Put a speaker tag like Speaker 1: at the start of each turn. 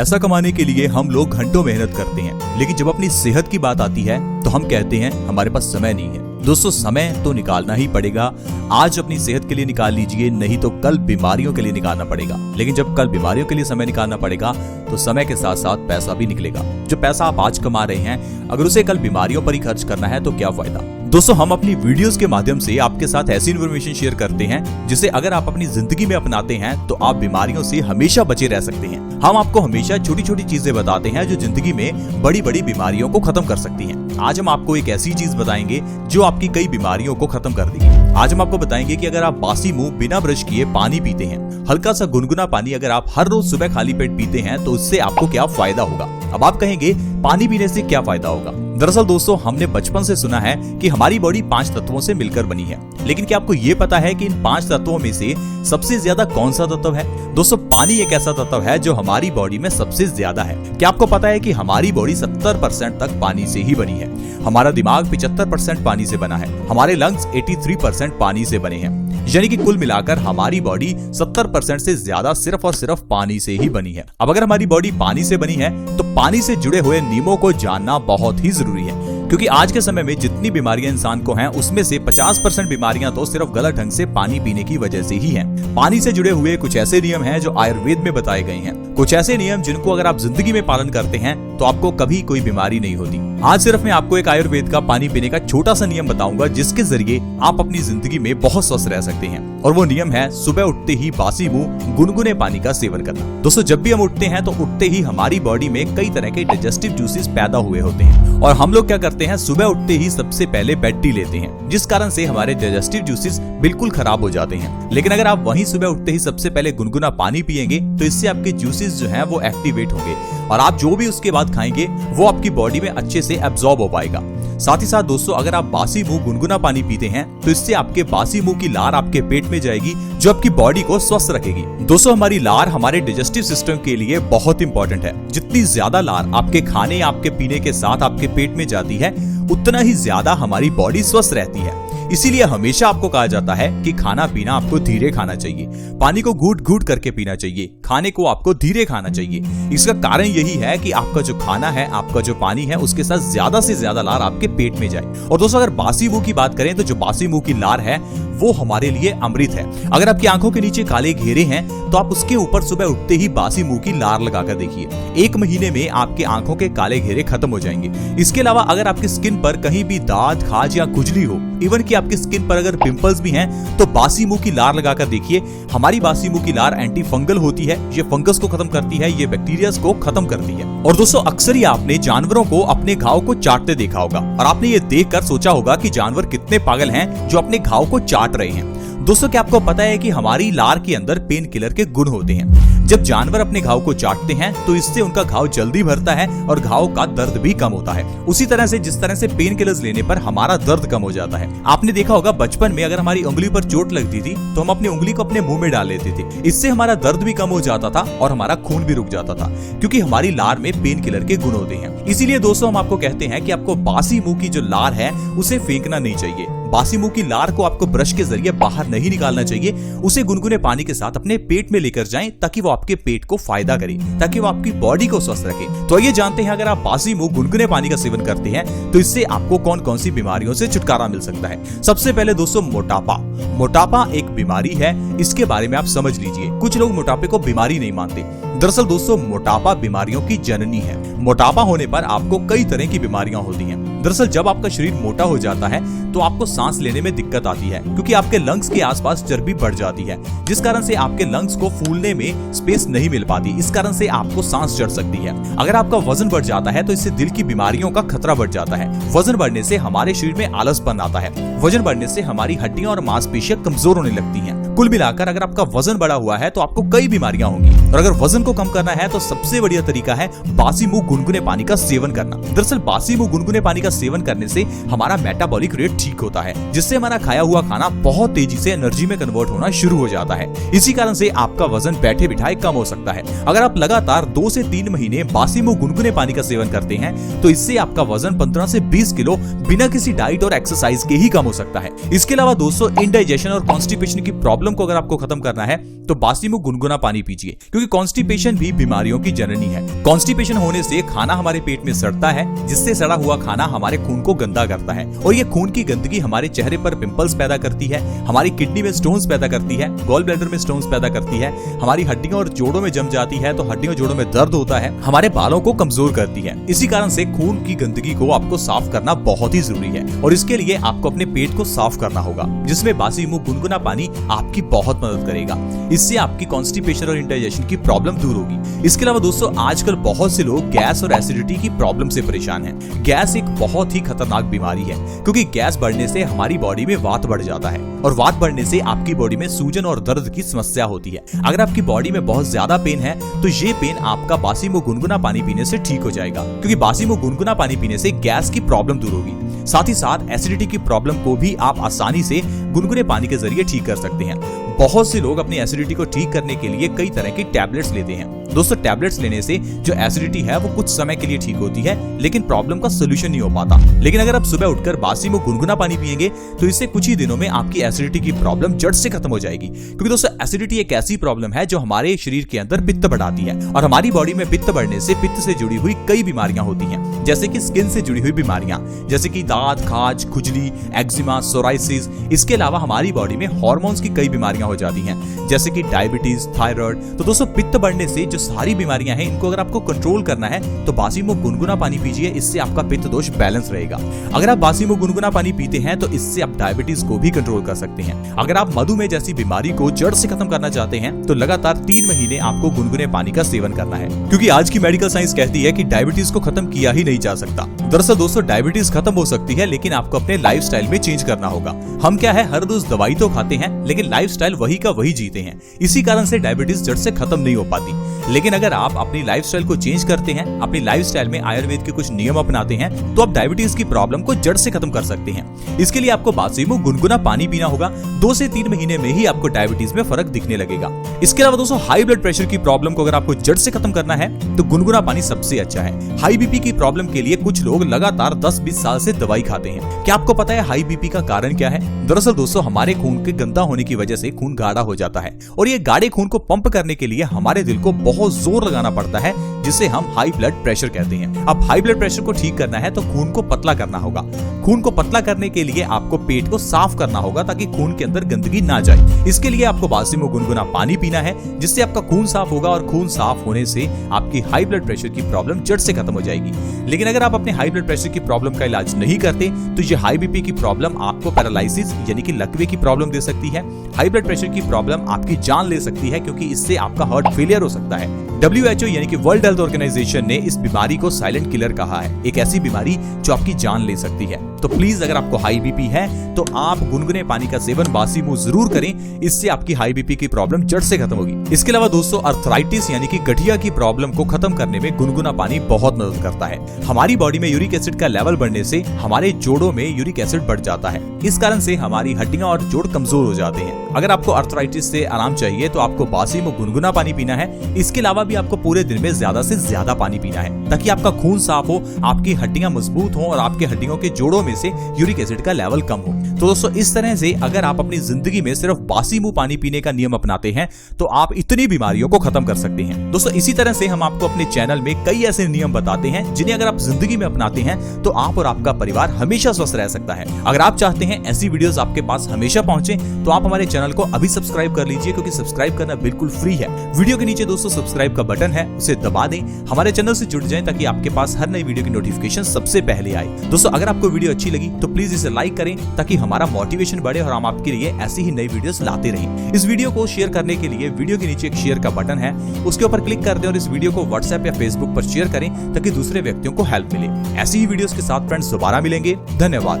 Speaker 1: पैसा कमाने के लिए हम लोग घंटों मेहनत करते हैं, लेकिन जब अपनी सेहत की बात आती है तो हम कहते हैं हमारे पास समय नहीं है। दोस्तों, समय तो निकालना ही पड़ेगा। आज अपनी सेहत के लिए निकाल लीजिए, नहीं तो कल बीमारियों के लिए निकालना पड़ेगा। लेकिन जब कल बीमारियों के लिए समय निकालना पड़ेगा तो समय के साथ साथ पैसा भी निकलेगा। जो पैसा आप आज कमा रहे हैं, अगर उसे कल बीमारियों पर ही खर्च करना है तो क्या फायदा। दोस्तों, हम अपनी वीडियोस के माध्यम से आपके साथ ऐसी इन्फॉर्मेशन शेयर करते हैं जिसे अगर आप अपनी जिंदगी में अपनाते हैं तो आप बीमारियों से हमेशा बचे रह सकते हैं। हम आपको हमेशा छोटी छोटी चीजें बताते हैं जो जिंदगी में बड़ी बड़ी बीमारियों को खत्म कर सकती हैं। आज हम आपको एक ऐसी चीज बताएंगे जो आपकी कई बीमारियों को खत्म कर देगी। आज हम आपको बताएंगे कि अगर आप बासी मुंह बिना ब्रश किए पानी पीते हैं, हल्का सा गुनगुना पानी अगर आप हर रोज सुबह खाली पेट पीते हैं तो उससे आपको क्या फायदा होगा। अब आप कहेंगे पानी पीने से क्या फायदा होगा। दरअसल दोस्तों, हमने बचपन से सुना है कि हमारी बॉडी 5 तत्वों से मिलकर बनी है, लेकिन क्या आपको ये पता है कि इन 5 तत्वों में से सबसे ज्यादा कौन सा तत्व है। दोस्तों, पानी एक ऐसा तत्व है जो हमारी बॉडी में सबसे ज्यादा है। क्या आपको पता है कि हमारी बॉडी 70% तक पानी से ही बनी है। हमारा दिमाग 75% पानी से बना है। हमारे लंग्स 83% पानी से बने हैं। यानी कि कुल मिलाकर हमारी बॉडी 70% से ज्यादा सिर्फ और सिर्फ पानी से ही बनी है। अब अगर हमारी बॉडी पानी से बनी है तो पानी से जुड़े हुए नियमों को जानना बहुत ही जरूरी है, क्योंकि आज के समय में जितनी बीमारियां इंसान को हैं उसमें से 50% बीमारियां तो सिर्फ गलत ढंग से पानी पीने की वजह से ही हैं। पानी से जुड़े हुए कुछ ऐसे नियम हैं जो आयुर्वेद में बताए गए हैं, कुछ ऐसे नियम जिनको अगर आप जिंदगी में पालन करते हैं तो आपको कभी कोई बीमारी नहीं होती। आज सिर्फ मैं आपको एक आयुर्वेद का पानी पीने का छोटा सा नियम बताऊंगा जिसके जरिए आप अपनी जिंदगी में बहुत स्वस्थ रह सकते हैं, और वो नियम है सुबह उठते ही बासी मुंह गुनगुने पानी का सेवन करना। दोस्तों, जब भी हम उठते हैं तो उठते ही हमारी बॉडी में कई तरह के डाइजेस्टिव जूसेस पैदा हुए होते हैं, और हम लोग क्या करते हैं, सुबह उठते ही सबसे पहले बेड टी लेते हैं, जिस कारण से हमारे डाइजेस्टिव जूसेस बिल्कुल खराब हो जाते हैं। लेकिन अगर आप वहीं सुबह उठते ही सबसे पहले गुनगुना पानी पिएंगे तो इससे आपके जूसेस जो हैं वो एक्टिवेट होंगे, और आप जो भी उसके बाद खाएंगे वो आपकी बॉडी में अच्छे से एब्जॉर्ब हो पाएगा। साथ ही साथ दोस्तों, अगर आप बासी मुंह गुनगुना पानी पीते हैं तो इससे आपके बासी मुंह की लार आपके पेट में जाएगी, जो आपकी बॉडी को स्वस्थ रखेगी। दोस्तों, हमारी लार हमारे डाइजेस्टिव सिस्टम के लिए बहुत इंपॉर्टेंट है। जितनी ज्यादा लार आपके खाने या आपके पीने के साथ आपके पेट में जाती है, उतना ही ज्यादा हमारी बॉडी स्वस्थ रहती है। इसीलिए हमेशा आपको कहा जाता है कि खाना पीना आपको धीरे खाना चाहिए, पानी को घूट घूट करके पीना चाहिए, खाने को आपको धीरे खाना चाहिए। इसका कारण यही है कि आपका जो खाना है, आपका जो पानी है, उसके साथ ज्यादा से ज्यादा लार आपके पेट में जाए। और दोस्तों, अगर बासी मुंह की बात करें तो जो बासी मुंह की लार है वो हमारे लिए अमृत है। अगर आपकी आंखों के नीचे काले घेरे हैं तो आप उसके ऊपर सुबह उठते ही बासी मुंह की लार लगाकर देखिए, 1 महीने में आपके आंखों के काले घेरे खत्म हो जाएंगे। इसके अलावा अगर आपकी स्किन पर कहीं भी दाद, खाज या खुजली हो, इवन कि आपकी स्किन पर अगर पिंपल्स भी हैं, तो बासी मुंह की लार लगाकर देखिए। हमारी बासी मुंह की लार एंटी फंगल होती है, ये फंगस को खत्म करती है, ये बैक्टीरिया को खत्म करती है। और दोस्तों, अक्सर ही आपने जानवरों को अपने घाव को चाटते देखा होगा, और आपने ये देखकर सोचा होगा कि जानवर कितने पागल हैं जो अपने घाव को चाट रहे हैं। दोस्तों, क्या आपको पता है कि हमारी लार के अंदर पेन किलर के गुण होते हैं। जब जानवर अपने घाव को चाटते हैं तो इससे उनका घाव जल्दी भरता है और घाव का दर्द भी कम होता है। उसी तरह से जिस तरह से पेन किलर्स लेने पर हमारा दर्द कम हो जाता है। आपने देखा होगा बचपन में अगर हमारी उंगली पर चोट लगती थी तो हम अपनी उंगली को अपने मुंह में डाल लेते थे। इससे हमारा दर्द भी कम हो जाता था और हमारा खून भी रुक जाता था, क्योंकि हमारी लार में पेन किलर के गुण होते हैं। इसीलिए दोस्तों, हम आपको कहते हैं कि आपको बासी मुंह की जो लार है उसे फेंकना नहीं चाहिए। बासी मुंह की लार को आपको ब्रश के जरिए बाहर नहीं निकालना चाहिए, उसे गुनगुने पानी के साथ अपने पेट में लेकर जाएं ताकि वो आपके पेट को फायदा करे, ताकि वो आपकी बॉडी को स्वस्थ रखे। तो आइए जानते हैं, अगर आप बासी मुंह गुनगुने पानी का सेवन करते हैं तो इससे आपको कौन कौन सी बीमारियों से छुटकारा मिल सकता है। सबसे पहले दोस्तों, मोटापा। मोटापा एक बीमारी है, इसके बारे में आप समझ लीजिए। कुछ लोग मोटापे को बीमारी नहीं मानते। दरअसल दोस्तों, मोटापा बीमारियों की जननी है। मोटापा होने पर आपको कई तरह की बीमारियां होती हैं। दरअसल जब आपका शरीर मोटा हो जाता है तो आपको सांस लेने में दिक्कत आती है, क्योंकि आपके लंग्स के आसपास चर्बी बढ़ जाती है, जिस कारण से आपके लंग्स को फूलने में स्पेस नहीं मिल पाती। इस कारण से आपको सांस चढ़ सकती है। अगर आपका वजन बढ़ जाता है तो इससे दिल की बीमारियों का खतरा बढ़ जाता है। वजन बढ़ने से हमारे शरीर में आलसपन आता है। वजन बढ़ने से हमारी हड्डियां और मांसपेशियां कमजोर होने लगती हैं। कुल मिलाकर अगर आपका वजन बढ़ा हुआ है तो आपको कई बीमारियां होंगी, और अगर वजन को कम करना है तो सबसे बढ़िया तरीका है बासी मुंह गुनगुने पानी का सेवन करना। दरअसल बासी मुंह गुनगुने पानी का सेवन करने से हमारा मेटाबॉलिक रेट ठीक होता है, जिससे हमारा खाया हुआ खाना बहुत तेजी से एनर्जी में कन्वर्ट होना शुरू हो जाता है। इसी कारण से आपका वजन बैठे बिठाए कम हो सकता है। अगर आप लगातार 2 से 3 महीने बासी मुंह गुनगुने पानी का सेवन करते हैं तो इससे आपका वजन 15 से 20 किलो बिना किसी डाइट और एक्सरसाइज के ही कम हो सकता है। इसके अलावा दोस्तों, इंडाइजेशन और कॉन्स्टिपेशन की प्रॉब्लम प्रॉब्लम को अगर आपको खत्म करना है तो बासी मुंह गुनगुना पानी पीजिए, क्योंकि कॉन्स्टिपेशन भी बीमारियों की जननी है। कॉन्स्टिपेशन होने से खाना हमारे पेट में सड़ता है, जिससे सड़ा हुआ खाना हमारे खून को गंदा करता है और ये खून की गंदगी हमारे चेहरे पर पिंपल्स पैदा करती है, हमारी किडनी में स्टोन्स पैदा करती है, गॉल ब्लैडर में स्टोन्स पैदा करती है, हमारी हड्डियों और जोड़ों में जम जाती है तो हड्डियों जोड़ों में दर्द होता है, हमारे बालों को कमजोर करती है। इसी कारण से खून की गंदगी को आपको साफ करना बहुत ही जरूरी है और इसके लिए आपको अपने पेट को साफ करना होगा, जिसमें बासी मुंह गुनगुना पानी आपकी बहुत मदद करेगा। इससे आपकी कॉन्स्टिपेशन और इंडाइजेशन की प्रॉब्लम दूर होगी। इसके अलावा दोस्तों आजकल बहुत से लोग गैस और एसिडिटी की प्रॉब्लम से परेशान हैं। गैस एक बहुत ही खतरनाक बीमारी है, क्योंकि गैस बढ़ने से हमारी बॉडी में वात बढ़ जाता है और वात बढ़ने से आपकी बॉडी में सूजन और दर्द की समस्या होती है। अगर आपकी बॉडी में बहुत ज्यादा पेन है तो ये पेन आपका बासी मुंह गुनगुना पानी पीने से ठीक हो जाएगा, क्योंकि बासी मुंह गुनगुना पानी पीने से गैस की प्रॉब्लम दूर होगी। साथ ही साथ एसिडिटी की प्रॉब्लम को भी आप आसानी से गुनगुने पानी के जरिए ठीक कर सकते हैं। बहुत से लोग अपनी एसिडिटी को ठीक करने के लिए कई तरह की टैबलेट्स लेते हैं। दोस्तों टैबलेट्स लेने से जो एसिडिटी है वो कुछ समय के लिए ठीक होती है, लेकिन प्रॉब्लम का सोल्यूशन नहीं हो पाता। लेकिन अगर आप सुबह उठकर बासी मुंह गुनगुना पानी पिएंगे तो इससे कुछ ही दिनों में आपकी एसिडिटी की प्रॉब्लम जड़ से खत्म हो जाएगी। क्योंकि दोस्तों एसिडिटी एक ऐसी प्रॉब्लम है जो हमारे शरीर के अंदर पित्त बढ़ाती है और हमारी बॉडी में पित्त बढ़ने से पित्त से जुड़ी हुई कई बीमारियां होती हैं, जैसे कि स्किन से जुड़ी हुई बीमारियां जैसे कि दांत, खाज, खुजली, एक्जिमा, सोराइसिस। इसके अलावा हमारी बॉडी में हार्मोन्स की कई बीमारियां हो जाती हैं, जैसे कि डायबिटीज, थायराइड। तो दोस्तों पित्त बढ़ने से जो सारी बीमारियां हैं इनको अगर आपको कंट्रोल करना है तो बासी मुंह गुनगुना पानी पीजिए, इससे आपका पित्त दोष बैलेंस रहेगा। अगर आप बासी मुंह गुनगुना पानी पीते हैं तो इससे आप डायबिटीज को भी कंट्रोल कर सकते हैं। अगर आप मधुमेह जैसी बीमारी को जड़ से खत्म करना चाहते हैं तो लगातार 3 महीने आपको गुनगुने पानी का सेवन करना है, क्योंकि आज की मेडिकल साइंस कहती है कि डायबिटीज को खत्म किया ही नहीं जा सकता। दरअसल दोस्तों डायबिटीज खत्म हो सकती है, लेकिन आपको अपने लाइफस्टाइल में चेंज करना होगा। हम क्या है हर रोज दवाई तो खाते हैं, लेकिन लाइफस्टाइल वही का वही जीते हैं। इसी कारण से डायबिटीज जड़ से खत्म नहीं हो पाती। लेकिन अगर आप अपनी लाइफस्टाइल को चेंज करते हैं, अपनी लाइफस्टाइल में आयुर्वेद के कुछ नियम अपनाते हैं, तो आप डायबिटीज की प्रॉब्लम को जड़ से खत्म कर सकते हैं। इसके लिए आपको बासी मुंह गुनगुना पानी पीना होगा। 2 से 3 महीने में ही आपको डायबिटीज में फर्क दिखने लगेगा। इसके अलावा दोस्तों हाई ब्लड प्रेशर की प्रॉब्लम को अगर आपको जड़ से खत्म करना है तो गुनगुना पानी सबसे अच्छा है। हाई बीपी की प्रॉब्लम के लिए कुछ लोग लगातार 10-20 साल से दवाई खाते हैं। क्या आपको पता है हाई बीपी का कारण क्या है? दरअसल दोस्तों हमारे खून के गंदा होने की वजह से खून गाढ़ा हो जाता है और ये गाढ़े खून को पंप करने के लिए हमारे दिल को बहुत जोर लगाना पड़ता है, जिसे हम हाई ब्लड प्रेशर कहते हैं। अब हाई ब्लड प्रेशर को ठीक करना है तो खून को पतला करना होगा। खून को पतला करने के लिए आपको पेट को साफ करना होगा ताकि खून के अंदर गंदगी ना जाए। इसके लिए आपको बासी मुंह गुनगुना पानी पीना है, जिससे आपका खून साफ होगा और खून साफ होने से आपकी हाई ब्लड प्रेशर की प्रॉब्लम जड़ से खत्म हो जाएगी। लेकिन अगर आप अपने हाई ब्लड प्रेशर की प्रॉब्लम का इलाज नहीं करते तो ये हाई बीपी की प्रॉब्लम आपको पैरालिसिस यानी कि लकवे की प्रॉब्लम दे सकती है। हाई ब्लड प्रेशर की प्रॉब्लम आपकी जान ले सकती है, क्योंकि इससे आपका हार्ट फेलियर हो सकता है। WHO यानी कि वर्ल्ड हेल्थ ऑर्गेनाइजेशन ने इस बीमारी को साइलेंट किलर कहा है, एक ऐसी बीमारी जो आपकी जान ले सकती है। तो प्लीज अगर आपको हाई बीपी है तो आप गुनगुने पानी का सेवन बासी मुंह जरूर करें, इससे आपकी हाई बीपी की प्रॉब्लम जड़ से खत्म होगी। इसके अलावा दोस्तों अर्थराइटिस यानी कि गठिया की प्रॉब्लम को खत्म करने में गुनगुना पानी बहुत मदद करता है। हमारी बॉडी में यूरिक एसिड का लेवल बढ़ने से हमारे जोड़ों में यूरिक एसिड बढ़ जाता है। इस कारण से हमारी हड्डियां और जोड़ कमजोर हो जाते हैं। अगर आपको अर्थराइटिस से आराम चाहिए तो आपको बासी मुंह गुनगुना पानी पीना है। इसके अलावा भी आपको पूरे दिन में ज्यादा से ज्यादा पानी पीना है, ताकि आपका खून साफ हो, आपकी हड्डियां मजबूत हो और आपके हड्डियों के जोड़ों में से यूरिक एसिड का लेवल कम हो। तो दोस्तों इस तरह से अगर आप अपनी जिंदगी में सिर्फ बासी मुंह पानी पीने का नियम अपनाते हैं तो आप इतनी बीमारियों को खत्म कर सकते हैं। दोस्तों इसी तरह से हम आपको अपने चैनल में कई ऐसे नियम बताते हैं जिन्हें अगर आप जिंदगी में अपनाते हैं तो आप और आपका परिवार हमेशा स्वस्थ रह सकता है। अगर आप चाहते हैं ऐसी वीडियोस आपके पास हमेशा पहुंचे तो आप हमारे चैनल को अभी सब्सक्राइब कर लीजिए, क्योंकि सब्सक्राइब करना बिल्कुल फ्री है। वीडियो के नीचे दोस्तों सब्सक्राइब का बटन है, उसे दबा दें, हमारे चैनल से जुड़ जाएं ताकि आपके पास हर नई वीडियो की नोटिफिकेशन सबसे पहले आए। दोस्तों अगर आपको वीडियो अच्छी लगी तो प्लीज इसे लाइक करें ताकि हमारा मोटिवेशन बढ़े और हम आपके लिए ऐसी ही नई वीडियोस लाते रहें। इस वीडियो को शेयर करने के लिए वीडियो के नीचे एक शेयर का बटन है, उसके ऊपर क्लिक कर दें और इस वीडियो को व्हाट्सएप या फेसबुक पर शेयर करें ताकि दूसरे व्यक्तियों को हेल्प मिले। ऐसी ही वीडियोस के साथ फ्रेंड्स दोबारा मिलेंगे। धन्यवाद।